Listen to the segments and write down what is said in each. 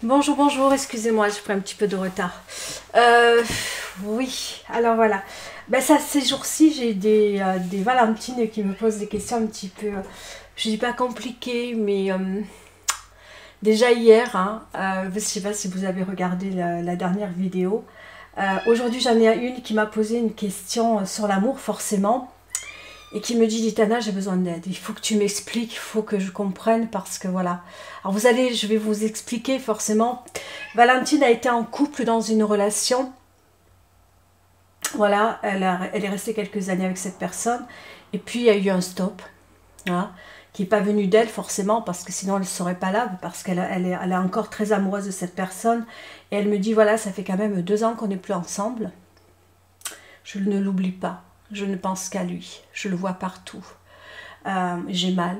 Bonjour, bonjour, excusez-moi, j'ai pris un petit peu de retard. Oui, alors voilà. Ben ça, ces jours-ci, j'ai des Valentines qui me posent des questions un petit peu, je dis pas compliquées, mais déjà hier, hein, je sais pas si vous avez regardé la dernière vidéo. Aujourd'hui, j'en ai une qui m'a posé une question sur l'amour, forcément, et qui me dit, Litana, j'ai besoin d'aide. Il faut que tu m'expliques, il faut que je comprenne, parce que voilà. Alors je vais vous expliquer forcément. Valentine a été en couple dans une relation. Voilà, elle est restée quelques années avec cette personne. Et puis il y a eu un stop, hein, qui n'est pas venu d'elle forcément, parce que sinon elle ne serait pas là, parce qu'elle est encore très amoureuse de cette personne. Et elle me dit, voilà, ça fait quand même 2 ans qu'on n'est plus ensemble. Je ne l'oublie pas. Je ne pense qu'à lui. Je le vois partout. J'ai mal.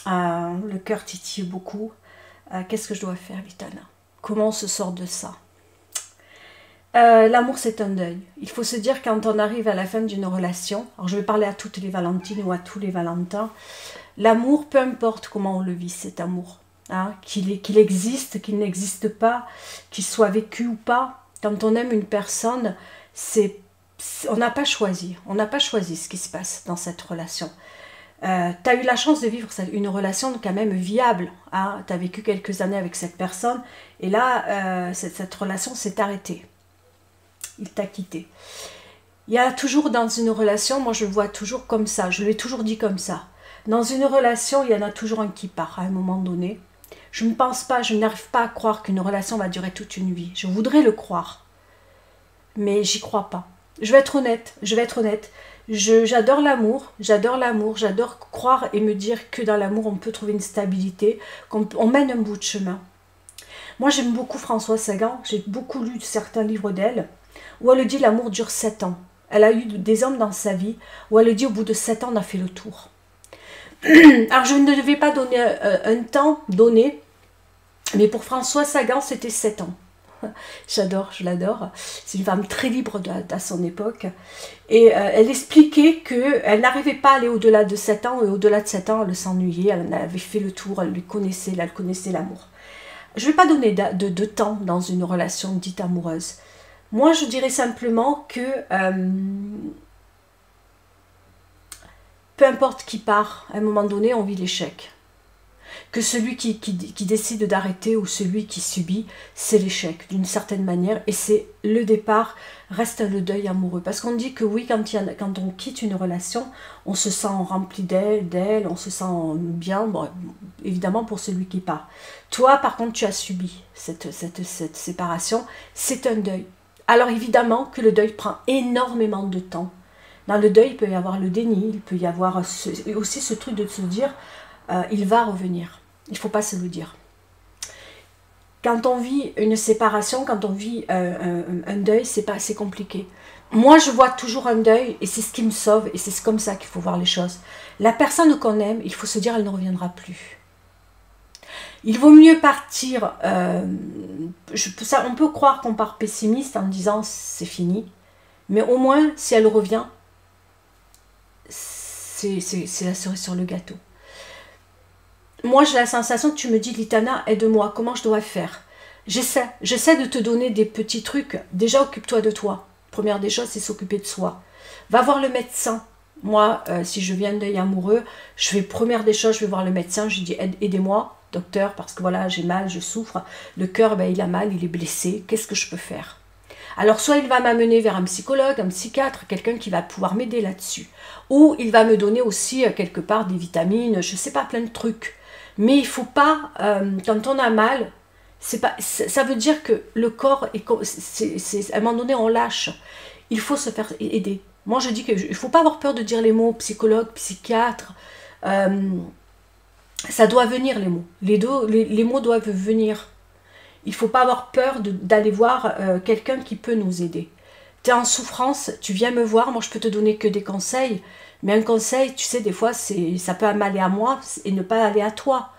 Le cœur titille beaucoup. Qu'est-ce que je dois faire, Litana? Comment on se sort de ça? L'amour, c'est un deuil. Il faut se dire, quand on arrive à la fin d'une relation, alors je vais parler à toutes les Valentines ou à tous les Valentins, l'amour, peu importe comment on le vit, cet amour, hein, qu'il existe, qu'il n'existe pas, qu'il soit vécu ou pas, quand on aime une personne, on n'a pas choisi. On n'a pas choisi ce qui se passe dans cette relation. Tu as eu la chance de vivre une relation quand même viable. Hein, tu as vécu quelques années avec cette personne et là, cette relation s'est arrêtée. Il t'a quitté. Il y a toujours dans une relation, moi je le vois toujours comme ça, je l'ai toujours dit comme ça. Dans une relation, il y en a toujours un qui part à un moment donné. Je ne pense pas, je n'arrive pas à croire qu'une relation va durer toute une vie. Je voudrais le croire, mais j'y crois pas. Je vais être honnête, j'adore l'amour, j'adore croire et me dire que dans l'amour on peut trouver une stabilité, qu'on mène un bout de chemin. Moi j'aime beaucoup Françoise Sagan, j'ai beaucoup lu certains livres d'elle, où elle dit l'amour dure 7 ans. Elle a eu des hommes dans sa vie, où elle dit au bout de 7 ans on a fait le tour. Alors je ne devais pas donner un temps donné, mais pour Françoise Sagan c'était 7 ans. J'adore, je l'adore. C'est une femme très libre à son époque. Et elle expliquait qu'elle n'arrivait pas à aller au-delà de 7 ans. Et au-delà de 7 ans, elle s'ennuyait. Elle en avait fait le tour. Elle connaissait l'amour. Je ne vais pas donner de temps dans une relation dite amoureuse. Moi, je dirais simplement que peu importe qui part, à un moment donné, on vit l'échec. Que celui qui décide d'arrêter ou celui qui subit, c'est l'échec d'une certaine manière. Et c'est le départ, reste le deuil amoureux. Parce qu'on dit que oui, quand on quitte une relation, on se sent rempli d'elle, on se sent bien, bon, évidemment pour celui qui part. Toi, par contre, tu as subi cette séparation, c'est un deuil. Alors évidemment que le deuil prend énormément de temps. Dans le deuil, il peut y avoir le déni, il peut y avoir aussi ce truc de se dire, il va revenir. Il ne faut pas se le dire. Quand on vit une séparation, quand on vit un deuil, c'est compliqué. Moi, je vois toujours un deuil et c'est ce qui me sauve et c'est comme ça qu'il faut voir les choses. La personne qu'on aime, il faut se dire, elle ne reviendra plus. Il vaut mieux partir, on peut croire qu'on part pessimiste en disant c'est fini, mais au moins si elle revient, c'est la cerise sur le gâteau. Moi j'ai la sensation que tu me dis, Litana, aide-moi, comment je dois faire? J'essaie de te donner des petits trucs. Déjà, occupe-toi de toi. Première des choses, c'est s'occuper de soi. Va voir le médecin. Moi, si je viens d'un deuil amoureux, première des choses, je vais voir le médecin, je lui dis aidez-moi, docteur, parce que voilà, j'ai mal, je souffre. Le cœur, ben, il a mal, il est blessé. Qu'est-ce que je peux faire? Alors, soit il va m'amener vers un psychologue, un psychiatre, quelqu'un qui va pouvoir m'aider là-dessus. Ou il va me donner aussi, quelque part, des vitamines, je ne sais pas, plein de trucs. Mais il ne faut pas, quand on a mal, ça veut dire que le corps, à un moment donné, on lâche. Il faut se faire aider. Moi, je dis qu'il ne faut pas avoir peur de dire les mots psychologue, psychiatre. Ça doit venir, les mots. Les mots doivent venir. Il ne faut pas avoir peur d'aller voir quelqu'un qui peut nous aider. Tu es en souffrance, tu viens me voir, moi je peux te donner que des conseils, mais un conseil, tu sais, des fois, ça peut m'aller à moi et ne pas aller à toi.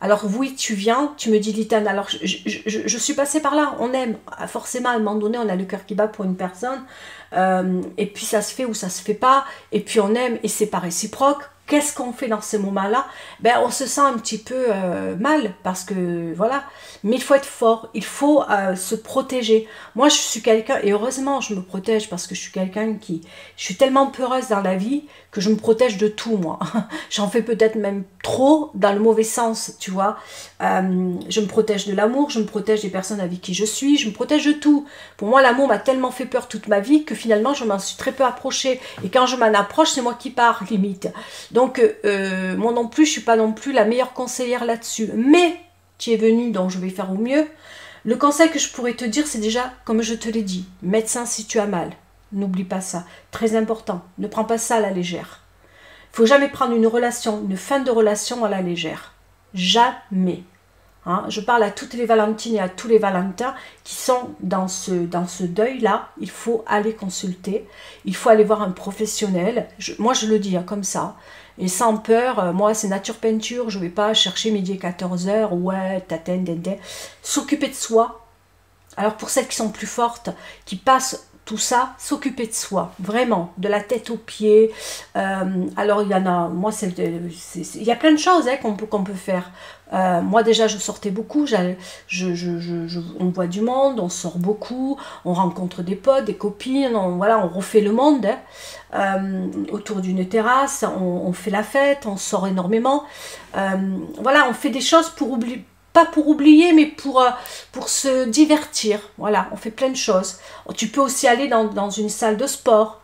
Alors oui, tu viens, tu me dis, Litane, alors je suis passée par là, on aime, forcément à un moment donné, on a le cœur qui bat pour une personne, et puis ça se fait ou ça se fait pas, et puis on aime, et c'est pas réciproque, qu'est-ce qu'on fait dans ces moments-là? Ben, on se sent un petit peu mal, parce que, voilà. Mais il faut être fort, il faut se protéger. Moi, je suis quelqu'un, et heureusement, je me protège, parce que je suis quelqu'un qui... Je suis tellement peureuse dans la vie, que je me protège de tout, moi. J'en fais peut-être même trop, dans le mauvais sens, tu vois. Je me protège de l'amour, je me protège des personnes avec qui je suis, je me protège de tout. Pour moi, l'amour m'a tellement fait peur toute ma vie, que finalement, je m'en suis très peu approchée. Et quand je m'en approche, c'est moi qui pars, limite. Donc, moi non plus, je suis pas non plus la meilleure conseillère là-dessus. Mais, tu es venu, donc je vais faire au mieux. Le conseil que je pourrais te dire, c'est déjà, comme je te l'ai dit, médecin si tu as mal. N'oublie pas ça. Très important. Ne prends pas ça à la légère. Il ne faut jamais prendre une relation, une fin de relation à la légère. Jamais. Hein, je parle à toutes les Valentines et à tous les Valentins qui sont dans ce deuil-là. Il faut aller consulter. Il faut aller voir un professionnel. Moi, je le dis hein, comme ça. Et sans peur, moi, c'est nature peinture. Je ne vais pas chercher midi et 14 heures. Ouais, tatin, s'occuper de soi. Alors, pour celles qui sont plus fortes, qui passent tout ça, s'occuper de soi, vraiment, de la tête aux pieds. Alors, il y en a, moi, il y a plein de choses hein, qu'on peut faire. Moi, déjà, je sortais beaucoup, on voit du monde, on sort beaucoup, on rencontre des potes, des copines, voilà, on refait le monde autour d'une terrasse, on fait la fête, on sort énormément. Voilà, on fait des choses pour oublier. Pas pour oublier, mais pour se divertir. Voilà, on fait plein de choses. Tu peux aussi aller dans une salle de sport,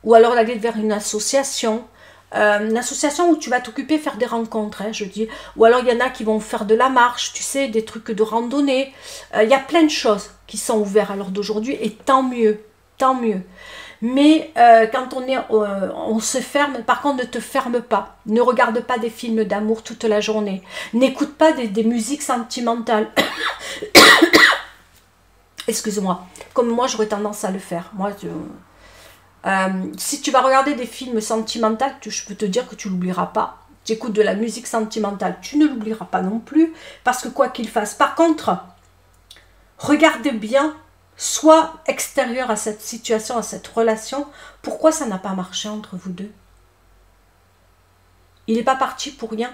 ou alors aller vers une association où tu vas t'occuper, faire des rencontres, hein, je dis. Ou alors il y en a qui vont faire de la marche, tu sais, des trucs de randonnée. Il y a plein de choses qui sont ouvertes à l'heure d'aujourd'hui, et tant mieux, tant mieux. Mais quand on se ferme, par contre ne te ferme pas, ne regarde pas des films d'amour toute la journée, n'écoute pas des musiques sentimentales, excuse-moi, comme moi j'aurais tendance à le faire. Moi, si tu vas regarder des films sentimentaux, je peux te dire que tu l'oublieras pas. Tu écoutes de la musique sentimentale, tu ne l'oublieras pas non plus, parce que quoi qu'il fasse. Par contre, regarde bien. Soit extérieur à cette situation, à cette relation, pourquoi ça n'a pas marché entre vous deux? Il n'est pas parti pour rien.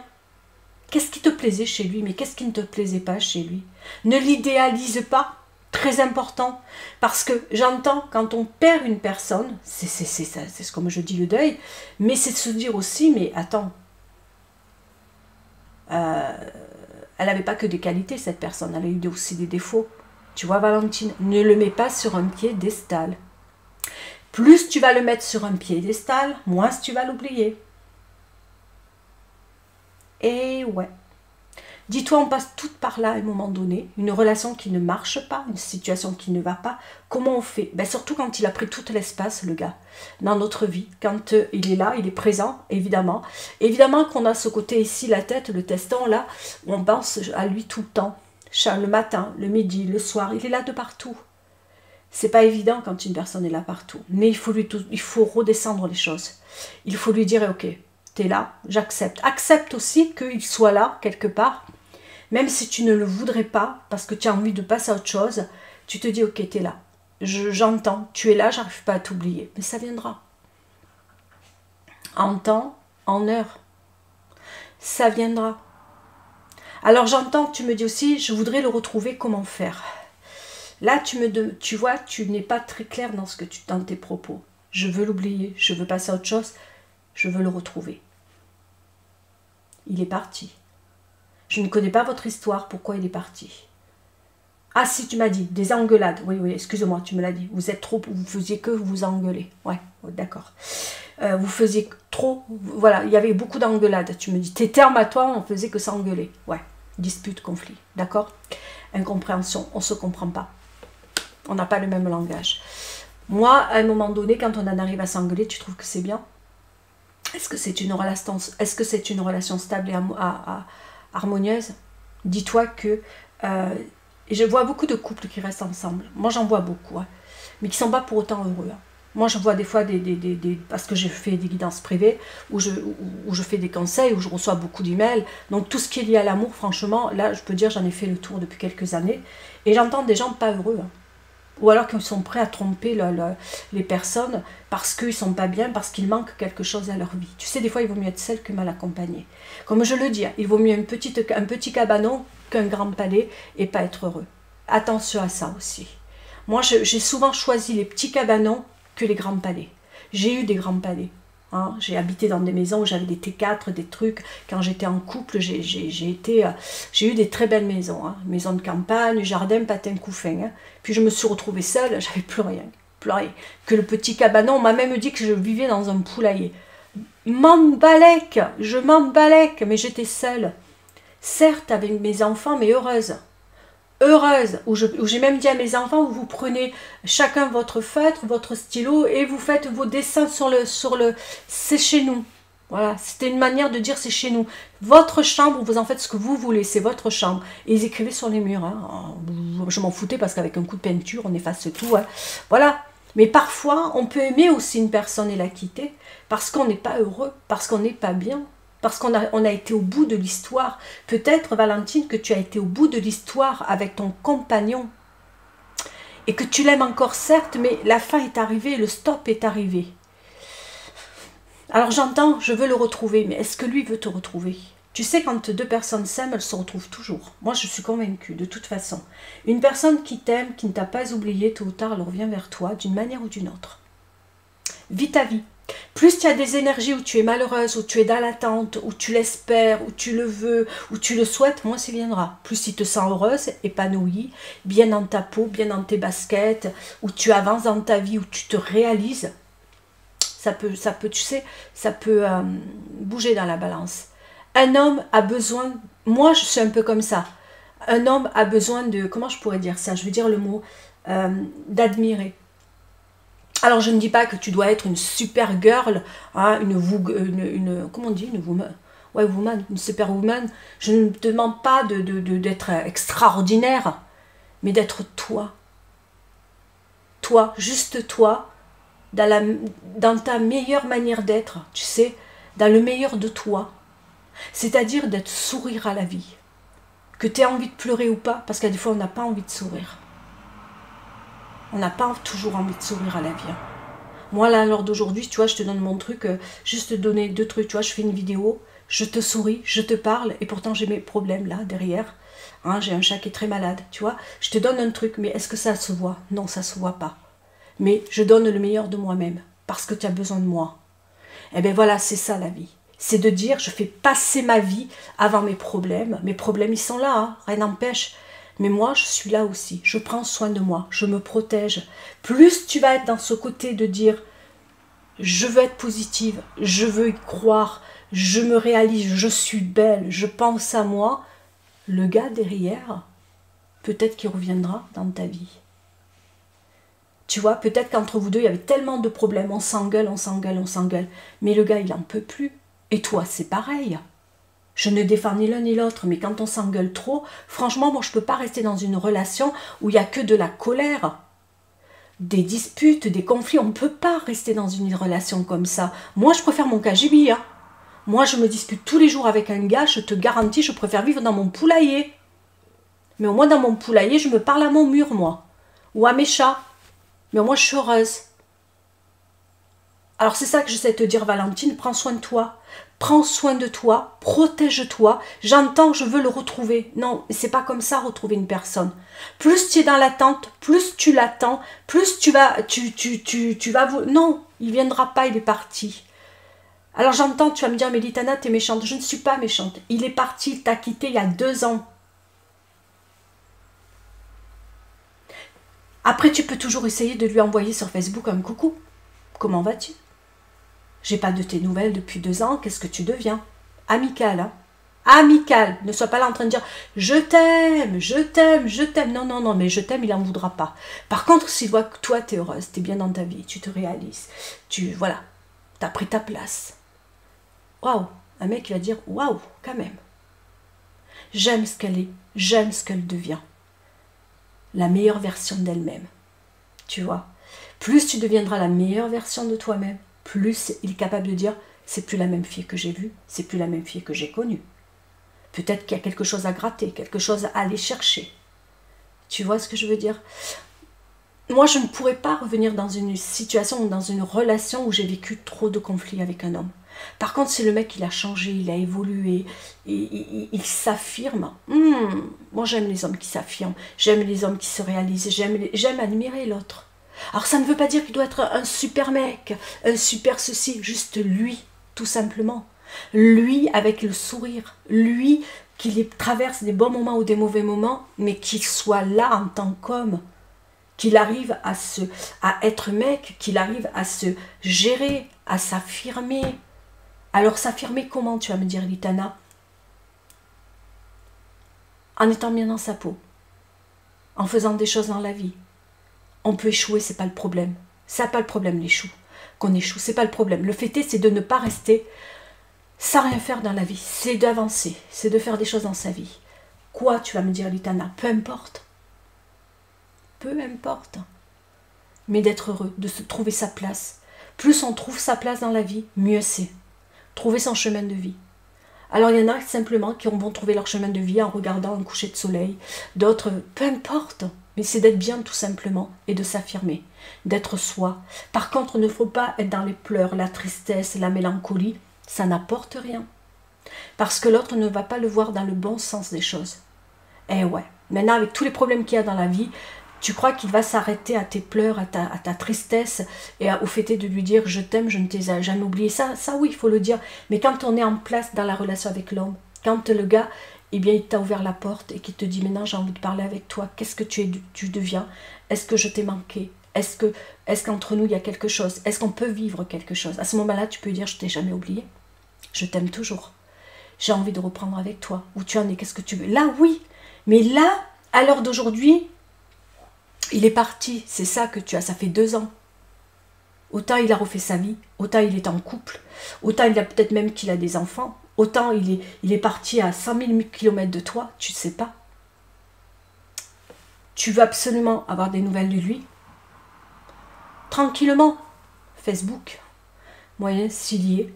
Qu'est-ce qui te plaisait chez lui, mais qu'est-ce qui ne te plaisait pas chez lui? Ne l'idéalise pas, très important, parce que j'entends quand on perd une personne, c'est comme je dis le deuil, mais c'est de se dire aussi, mais attends, elle n'avait pas que des qualités cette personne, elle a eu aussi des défauts. Tu vois Valentine, ne le mets pas sur un piédestal. Plus tu vas le mettre sur un piédestal, moins tu vas l'oublier. Et ouais. Dis-toi, on passe toutes par là à un moment donné. Une relation qui ne marche pas, une situation qui ne va pas. Comment on fait? Ben, surtout quand il a pris tout l'espace, le gars, dans notre vie. Quand il est là, il est présent, évidemment. Évidemment qu'on a ce côté ici, la tête, le teston, là, où on pense à lui tout le temps. Le matin, le midi, le soir, il est là de partout. C'est pas évident quand une personne est là partout. Mais il faut redescendre les choses. Il faut lui dire, ok, t'es là, j'accepte. Accepte aussi qu'il soit là, quelque part. Même si tu ne le voudrais pas, parce que tu as envie de passer à autre chose, tu te dis, ok, t'es là. J'entends, tu es là, j'arrive pas à t'oublier. Mais ça viendra. En temps, en heure. Ça viendra. Alors j'entends que tu me dis aussi, je voudrais le retrouver, comment faire? Là, tu vois, tu n'es pas très clair dans tes propos. Je veux l'oublier, je veux passer à autre chose, je veux le retrouver. Il est parti. Je ne connais pas votre histoire, pourquoi il est parti? Ah si, tu m'as dit, des engueulades. Oui, excuse-moi, tu me l'as dit. Vous faisiez que vous engueuler. Ouais, d'accord. Vous faisiez trop, voilà, il y avait beaucoup d'engueulades. Tu me dis, tes termes à toi, on faisait que s'engueuler. Ouais. Dispute, conflit, d'accord? Incompréhension, on ne se comprend pas. On n'a pas le même langage. Moi, à un moment donné, quand on en arrive à s'engueuler, tu trouves que c'est bien? Est-ce que c'est une relation stable et harmonieuse? Dis-toi que je vois beaucoup de couples qui restent ensemble. Moi, j'en vois beaucoup, hein, mais qui ne sont pas pour autant heureux. Hein. Moi, je vois des fois parce que j'ai fait des guidances privées, où je fais des conseils, où je reçois beaucoup d'emails. Donc, tout ce qui est lié à l'amour, franchement, là, je peux dire, j'en ai fait le tour depuis quelques années. Et j'entends des gens pas heureux. Hein. Ou alors qu'ils sont prêts à tromper les personnes parce qu'ils ne sont pas bien, parce qu'il manque quelque chose à leur vie. Tu sais, des fois, il vaut mieux être seul que mal accompagné. Comme je le dis, il vaut mieux un petit cabanon qu'un grand palais et pas être heureux. Attention à ça aussi. Moi, j'ai souvent choisi les petits cabanons que les grands palais. J'ai eu des grands palais. Hein. J'ai habité dans des maisons où j'avais des T4, des trucs. Quand j'étais en couple, j'ai eu des très belles maisons. Hein. Maison de campagne, jardin, patin, couffin. Hein. Puis je me suis retrouvée seule, j'avais plus rien. Plus rien. Que le petit cabanon, on m'a même dit que je vivais dans un poulailler. Je m'embalèque, mais j'étais seule. Certes, avec mes enfants, mais heureuse. Heureuse, où j'ai même dit à mes enfants, vous prenez chacun votre feutre, votre stylo et vous faites vos dessins c'est chez nous. Voilà, c'était une manière de dire c'est chez nous. Votre chambre, vous en faites ce que vous voulez, c'est votre chambre. Et ils écrivaient sur les murs. Hein. Je m'en foutais parce qu'avec un coup de peinture, on efface tout. Hein. Voilà. Mais parfois, on peut aimer aussi une personne et la quitter parce qu'on n'est pas heureux, parce qu'on n'est pas bien. Parce qu'on a été au bout de l'histoire. Peut-être, Valentine, que tu as été au bout de l'histoire avec ton compagnon. Et que tu l'aimes encore, certes, mais la fin est arrivée, le stop est arrivé. Alors j'entends, je veux le retrouver, mais est-ce que lui veut te retrouver? Tu sais, quand deux personnes s'aiment, elles se retrouvent toujours. Moi, je suis convaincue, de toute façon. Une personne qui t'aime, qui ne t'a pas oublié, tôt ou tard, elle revient vers toi, d'une manière ou d'une autre. Vis ta vie. Plus tu as des énergies où tu es malheureuse, où tu es dans l'attente, où tu l'espères, où tu le veux, où tu le souhaites, moins ça viendra. Plus tu te sens heureuse, épanouie, bien dans ta peau, bien dans tes baskets, où tu avances dans ta vie, où tu te réalises, ça peut, tu sais, ça peut bouger dans la balance. Un homme a besoin, moi je suis un peu comme ça, un homme a besoin de, comment je pourrais dire ça, je veux dire le mot, d'admirer. Alors je ne dis pas que tu dois être une super girl, hein, comment on dit, une woman, ouais, woman, une super woman. Je ne te demande pas d'être extraordinaire, mais d'être toi. Toi, juste toi, dans ta meilleure manière d'être, tu sais, dans le meilleur de toi. C'est-à-dire d'être sourire à la vie. Que tu aies envie de pleurer ou pas, parce qu'à des fois on n'a pas envie de sourire. On n'a pas toujours envie de sourire à la vie. Moi, là, lors d'aujourd'hui, tu vois, je te donne mon truc, juste te donner 2 trucs, tu vois, je fais une vidéo, je te souris, je te parle, et pourtant j'ai mes problèmes là, derrière. Hein, j'ai un chat qui est très malade, tu vois. Je te donne un truc, mais est-ce que ça se voit? Non, ça se voit pas. Mais je donne le meilleur de moi-même, parce que tu as besoin de moi. Et bien voilà, c'est ça la vie. C'est de dire, je fais passer ma vie avant mes problèmes. Mes problèmes, ils sont là, hein, rien n'empêche. Mais moi, je suis là aussi. Je prends soin de moi. Je me protège. Plus tu vas être dans ce côté de dire, je veux être positive, je veux y croire, je me réalise, je suis belle, je pense à moi, le gars derrière, peut-être qu'il reviendra dans ta vie. Tu vois, peut-être qu'entre vous deux, il y avait tellement de problèmes, on s'engueule, on s'engueule, on s'engueule. Mais le gars, il n'en peut plus. Et toi, c'est pareil. Je ne défends ni l'un ni l'autre, mais quand on s'engueule trop, franchement, moi, je ne peux pas rester dans une relation où il n'y a que de la colère, des disputes, des conflits. On ne peut pas rester dans une relation comme ça. Moi, je préfère mon KGB. Hein. Moi, je me dispute tous les jours avec un gars, je te garantis, je préfère vivre dans mon poulailler. Mais au moins, dans mon poulailler, je me parle à mon mur, moi. Ou à mes chats. Mais moi, je suis heureuse. Alors, c'est ça que j'essaie de te dire, Valentine, prends soin de toi. Prends soin de toi, protège-toi. J'entends, je veux le retrouver. Non, c'est pas comme ça, retrouver une personne. Plus tu es dans l'attente, plus tu l'attends, plus tu vas... Non, il viendra pas, il est parti. Alors, j'entends, tu vas me dire, mais Litana, t'es méchante. Je ne suis pas méchante. Il est parti, il t'a quitté il y a 2 ans. Après, tu peux toujours essayer de lui envoyer sur Facebook un coucou. Comment vas-tu? J'ai pas de tes nouvelles depuis 2 ans, qu'est-ce que tu deviens? Amical, hein? Amical. Ne sois pas là en train de dire je t'aime, je t'aime, je t'aime. Non, non, non, mais je t'aime, il n'en voudra pas. Par contre, s'il voit que toi, tu es heureuse, tu es bien dans ta vie, tu te réalises, voilà, tu as pris ta place. Waouh! Un mec, il va dire waouh, quand même. J'aime ce qu'elle est, j'aime ce qu'elle devient. La meilleure version d'elle-même. Tu vois? Plus tu deviendras la meilleure version de toi-même, plus il est capable de dire c'est plus la même fille que j'ai vue, c'est plus la même fille que j'ai connue. Peut-être qu'il y a quelque chose à gratter, quelque chose à aller chercher. Tu vois ce que je veux dire? moi, je ne pourrais pas revenir dans une situation ou dans une relation où j'ai vécu trop de conflits avec un homme. Par contre, si le mec, il a changé, il a évolué, il s'affirme. Moi, j'aime les hommes qui s'affirment. J'aime les hommes qui se réalisent. J'aime admirer l'autre. Alors, ça ne veut pas dire qu'il doit être un super mec, un super ceci. Juste lui, tout simplement. Lui, avec le sourire. Lui, qui traverse des bons moments ou des mauvais moments, mais qu'il soit là en tant qu'homme. Qu'il arrive à être mec, qu'il arrive à se gérer, à s'affirmer. Alors s'affirmer comment, tu vas me dire, Litana? En étant bien dans sa peau, en faisant des choses dans la vie. On peut échouer, c'est pas le problème. C'est pas le problème, l'échou. Qu'on échoue, c'est pas le problème. Le fait est, c'est de ne pas rester sans rien faire dans la vie. C'est d'avancer, c'est de faire des choses dans sa vie. Quoi, tu vas me dire, Litana? Peu importe. Peu importe. Mais d'être heureux, de se trouver sa place. Plus on trouve sa place dans la vie, mieux c'est. Trouver son chemin de vie. Alors il y en a simplement qui vont trouver leur chemin de vie en regardant un coucher de soleil. D'autres, peu importe. Mais c'est d'être bien tout simplement et de s'affirmer. D'être soi. Par contre, il ne faut pas être dans les pleurs, la tristesse, la mélancolie. Ça n'apporte rien. Parce que l'autre ne va pas le voir dans le bon sens des choses. Eh ouais. Maintenant, avec tous les problèmes qu'il y a dans la vie, tu crois qu'il va s'arrêter à tes pleurs, à ta tristesse et au fait de lui dire je t'aime, je ne t'ai jamais oublié. Ça oui, il faut le dire. Mais quand on est en place dans la relation avec l'homme, quand le gars, eh bien, il t'a ouvert la porte et qu'il te dit maintenant j'ai envie de parler avec toi, qu'est-ce que tu deviens? Est-ce que je t'ai manqué? Est-ce qu'entre nous il y a quelque chose? Est-ce qu'on peut vivre quelque chose? À ce moment-là, tu peux dire je t'ai jamais oublié. Je t'aime toujours. J'ai envie de reprendre avec toi. Où tu en es? Qu'est-ce que tu veux? Là, oui. Mais là, à l'heure d'aujourd'hui, il est parti, c'est ça que tu as, ça fait 2 ans. Autant il a refait sa vie, autant il est en couple, autant il a peut-être même qu'il a des enfants, autant il est parti à 100 000 km de toi, tu ne sais pas. Tu veux absolument avoir des nouvelles de lui? Tranquillement, Facebook, moyen s'il y est.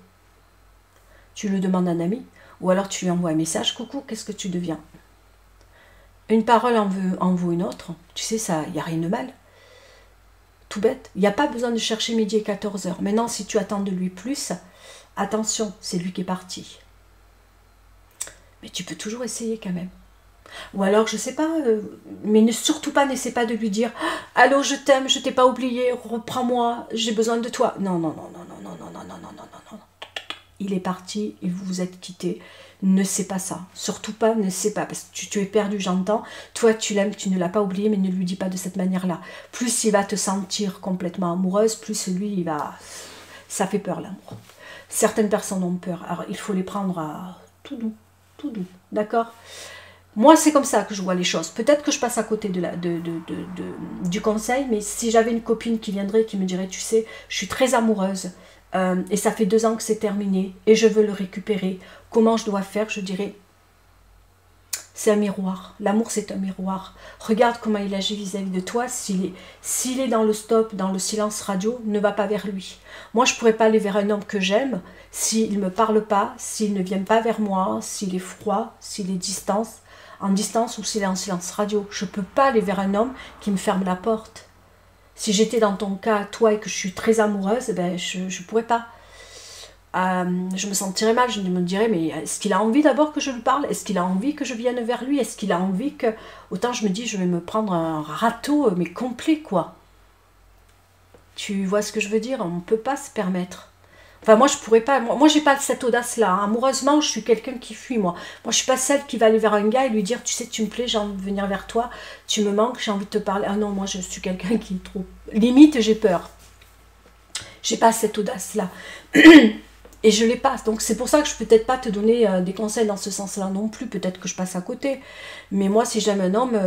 Tu le demandes à un ami, ou alors tu lui envoies un message, coucou, qu'est-ce que tu deviens? Une parole en vaut une autre. Tu sais, ça, il n'y a rien de mal. Tout bête. Il n'y a pas besoin de chercher midi et 14h. Maintenant, si tu attends de lui plus, attention, c'est lui qui est parti. Mais tu peux toujours essayer quand même. Ou alors, je sais pas, mais surtout pas, n'essaie pas de lui dire « Allô, je t'aime, je t'ai pas oublié, reprends-moi, j'ai besoin de toi. » Non, non, non, non, non, non, non, non, non, non, non, non, non. Il est parti et vous vous êtes quittés. Ne sais pas ça. Surtout pas, ne sais pas. Parce que tu es perdu, j'entends. Toi, tu l'aimes, tu ne l'as pas oublié, mais ne lui dis pas de cette manière-là. Plus il va te sentir complètement amoureuse, plus lui, il va... Ça fait peur, l'amour. Certaines personnes ont peur. Alors, il faut les prendre à tout doux. Tout doux. D'accord? Moi, c'est comme ça que je vois les choses. Peut-être que je passe à côté du conseil, mais si j'avais une copine qui viendrait et qui me dirait, tu sais, je suis très amoureuse, et ça fait 2 ans que c'est terminé, et je veux le récupérer, comment je dois faire? Je dirais, c'est un miroir. L'amour, c'est un miroir. Regarde comment il agit vis-à-vis de toi. S'il est dans le stop, dans le silence radio, ne va pas vers lui. Moi, je ne pourrais pas aller vers un homme que j'aime s'il ne me parle pas, s'il ne vient pas vers moi, s'il est froid, s'il est en distance ou s'il est en silence radio. Je ne peux pas aller vers un homme qui me ferme la porte. Si j'étais dans ton cas, toi, et que je suis très amoureuse, ben, je ne pourrais pas. Je me sentirais mal, je me dirais, mais est-ce qu'il a envie d'abord que je lui parle? Est-ce qu'il a envie que je vienne vers lui? Est-ce qu'il a envie que... Autant je me dis, je vais me prendre un râteau, mais complet, quoi. Tu vois ce que je veux dire? On ne peut pas se permettre. Enfin, moi, je pourrais pas. Moi, j'ai pas cette audace-là. Hein. Amoureusement, je suis quelqu'un qui fuit, moi. Moi, je suis pas celle qui va aller vers un gars et lui dire, tu sais, tu me plais, j'ai envie de venir vers toi, tu me manques, j'ai envie de te parler. Ah non, moi, je suis quelqu'un qui est trop... Limite, j'ai peur. J'ai pas cette audace-là. Et je l'ai pas. Donc, c'est pour ça que je peux peut-être pas te donner des conseils dans ce sens-là non plus. Peut-être que je passe à côté. Mais moi, si j'aime un homme,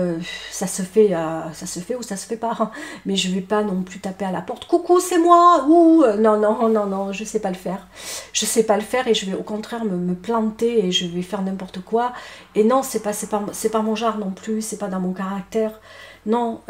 ça se fait ou ça se fait pas. Hein. Mais je vais pas non plus taper à la porte. Coucou, c'est moi. Ouh, non, non, non, non, je sais pas le faire. Je sais pas le faire et je vais au contraire me planter et je vais faire n'importe quoi. Et non, c'est pas mon genre non plus. C'est pas dans mon caractère. Non,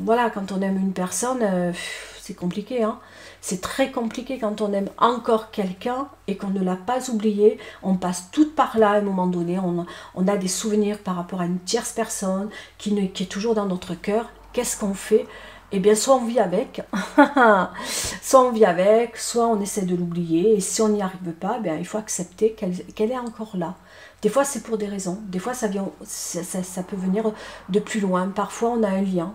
voilà, quand on aime une personne, c'est compliqué, hein. C'est très compliqué quand on aime encore quelqu'un et qu'on ne l'a pas oublié. On passe tout par là à un moment donné. On a des souvenirs par rapport à une tierce personne qui est toujours dans notre cœur. Qu'est-ce qu'on fait? eh bien soit on vit avec, soit on vit avec, soit on essaie de l'oublier, et si on n'y arrive pas, eh bien, il faut accepter qu'elle est encore là. Des fois c'est pour des raisons, des fois ça peut venir de plus loin, parfois on a un lien.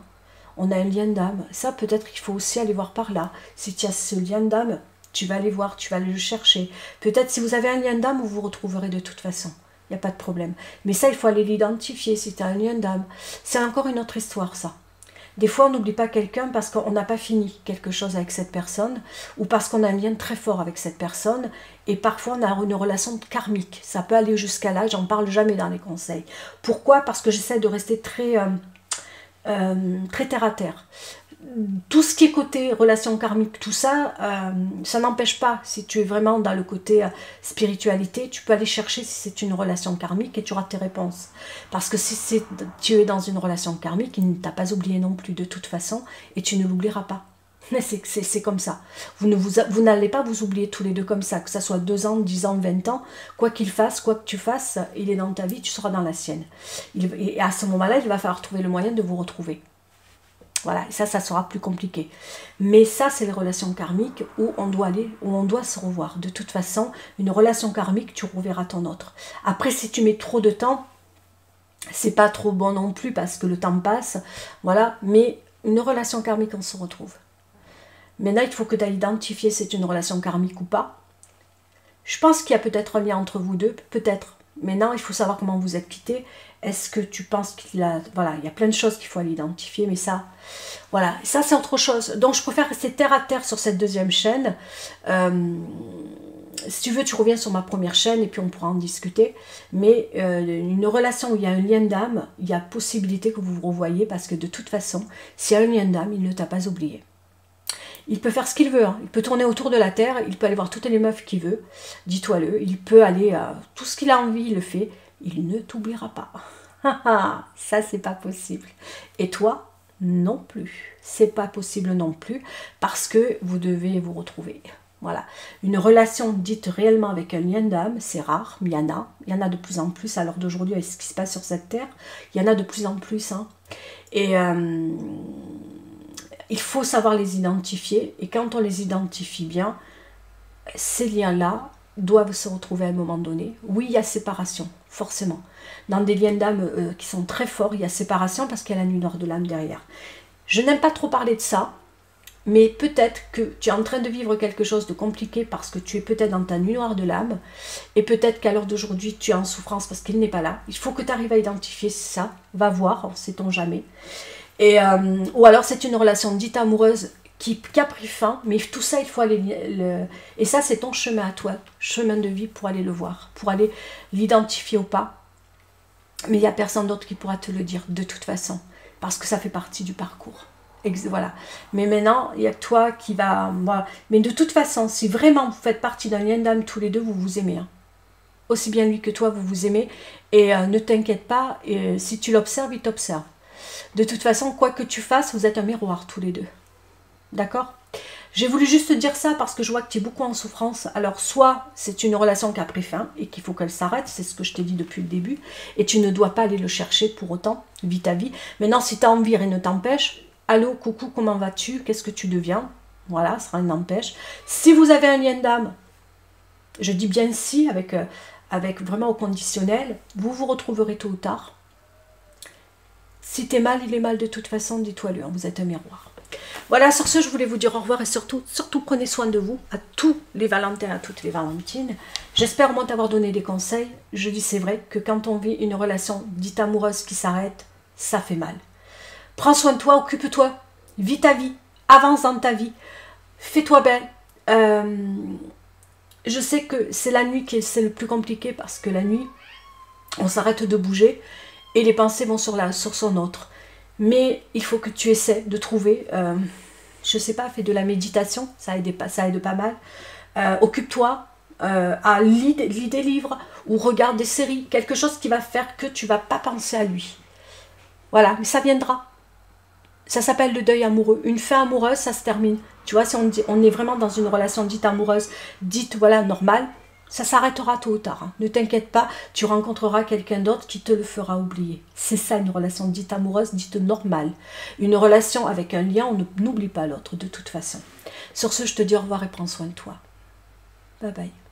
On a un lien d'âme. Ça, peut-être qu'il faut aussi aller voir par là. Si tu as ce lien d'âme, tu vas aller voir, tu vas aller le chercher. Peut-être si vous avez un lien d'âme, vous vous retrouverez de toute façon. Il n'y a pas de problème. Mais ça, il faut aller l'identifier si tu as un lien d'âme. C'est encore une autre histoire, ça. Des fois, on n'oublie pas quelqu'un parce qu'on n'a pas fini quelque chose avec cette personne ou parce qu'on a un lien très fort avec cette personne et parfois, on a une relation karmique. Ça peut aller jusqu'à là, j'en parle jamais dans les conseils. Pourquoi? Parce que j'essaie de rester très terre à terre. Tout ce qui est côté relation karmique, tout ça, ça n'empêche pas, si tu es vraiment dans le côté spiritualité, tu peux aller chercher si c'est une relation karmique et tu auras tes réponses. Parce que si tu es dans une relation karmique, il ne t'a pas oublié non plus de toute façon et tu ne l'oublieras pas. C'est comme ça. Vous n'allez pas vous oublier tous les deux comme ça, que ça soit 2 ans, 10 ans, 20 ans, quoi qu'il fasse, quoi que tu fasses, il est dans ta vie, tu seras dans la sienne. Et à ce moment-là, il va falloir trouver le moyen de vous retrouver. Voilà, et ça sera plus compliqué. Mais ça, c'est les relations karmiques où on doit aller, où on doit se revoir. De toute façon, une relation karmique, tu reverras ton autre. Après, si tu mets trop de temps, c'est pas trop bon non plus parce que le temps passe. Voilà, mais une relation karmique, on se retrouve. Maintenant, il faut que tu ailles identifier si c'est une relation karmique ou pas. Je pense qu'il y a peut-être un lien entre vous deux, peut-être. Maintenant, il faut savoir comment vous êtes quittés. Est-ce que tu penses qu'il a... Voilà, il y a plein de choses qu'il faut aller identifier, mais ça... Voilà, ça c'est autre chose. Donc, je préfère rester terre à terre sur cette deuxième chaîne. Si tu veux, tu reviens sur ma première chaîne et puis on pourra en discuter. Mais une relation où il y a un lien d'âme, il y a possibilité que vous vous revoyez parce que de toute façon, s'il y a un lien d'âme, il ne t'a pas oublié. Il peut faire ce qu'il veut, hein. Il peut tourner autour de la terre, il peut aller voir toutes les meufs qu'il veut, dis-toi-le, il peut aller, tout ce qu'il a envie, il le fait, il ne t'oubliera pas. Ça, c'est pas possible. Et toi, non plus. C'est pas possible non plus, parce que vous devez vous retrouver. Voilà. Une relation dite réellement avec un lien d'âme, c'est rare, mais il y en a de plus en plus, à l'heure d'aujourd'hui, avec ce qui se passe sur cette terre, il y en a de plus en plus, hein. Et... il faut savoir les identifier et quand on les identifie bien, ces liens-là doivent se retrouver à un moment donné. Oui, il y a séparation, forcément. Dans des liens d'âme qui sont très forts, il y a séparation parce qu'il y a la nuit noire de l'âme derrière. Je n'aime pas trop parler de ça, mais peut-être que tu es en train de vivre quelque chose de compliqué parce que tu es peut-être dans ta nuit noire de l'âme et peut-être qu'à l'heure d'aujourd'hui, tu es en souffrance parce qu'il n'est pas là. Il faut que tu arrives à identifier ça. Va voir, sait-on jamais. Et, ou alors c'est une relation dite amoureuse qui a pris fin, mais tout ça il faut aller et ça c'est ton chemin à toi, chemin de vie pour aller le voir, pour aller l'identifier ou pas, mais il n'y a personne d'autre qui pourra te le dire de toute façon, parce que ça fait partie du parcours. Voilà. Mais maintenant il y a toi qui va, voilà. Mais de toute façon, si vraiment vous faites partie d'un lien d'âme tous les deux, vous vous aimez, hein. Aussi bien lui que toi vous vous aimez, et ne t'inquiète pas, si tu l'observes, il t'observe. De toute façon, quoi que tu fasses, vous êtes un miroir tous les deux. D'accord? J'ai voulu juste te dire ça parce que je vois que tu es beaucoup en souffrance. Alors, soit c'est une relation qui a pris fin et qu'il faut qu'elle s'arrête, c'est ce que je t'ai dit depuis le début, et tu ne dois pas aller le chercher pour autant, vis ta vie. Maintenant, si tu as envie, rien ne t'empêche. Allô, coucou, comment vas-tu? Qu'est-ce que tu deviens? Voilà, ça rien n'empêche. Si vous avez un lien d'âme, je dis bien si, avec vraiment au conditionnel, vous vous retrouverez tôt ou tard. Si t'es mal, il est mal de toute façon, dis-toi-le, hein, vous êtes un miroir. Voilà, sur ce, je voulais vous dire au revoir et surtout prenez soin de vous, à tous les Valentins, à toutes les Valentines. J'espère au moins t'avoir donné des conseils. Je dis c'est vrai que quand on vit une relation dite amoureuse qui s'arrête, ça fait mal. Prends soin de toi, occupe-toi, vis ta vie, avance dans ta vie, fais-toi belle. Je sais que c'est la nuit qui est le plus compliqué parce que la nuit, on s'arrête de bouger. Et les pensées vont sur son autre. Mais il faut que tu essaies de trouver, je sais pas, fais de la méditation, ça aide pas mal. Occupe-toi, lis des livres ou regarde des séries, quelque chose qui va faire que tu vas pas penser à lui. Voilà, mais ça viendra. Ça s'appelle le deuil amoureux. Une fin amoureuse, ça se termine. Tu vois, si on est vraiment dans une relation dite amoureuse, dite, voilà, normale, Ça s'arrêtera tôt ou tard. Hein. Ne t'inquiète pas, tu rencontreras quelqu'un d'autre qui te le fera oublier. C'est ça une relation dite amoureuse, dite normale. Une relation avec un lien, on n'oublie pas l'autre de toute façon. Sur ce, je te dis au revoir et prends soin de toi. Bye bye.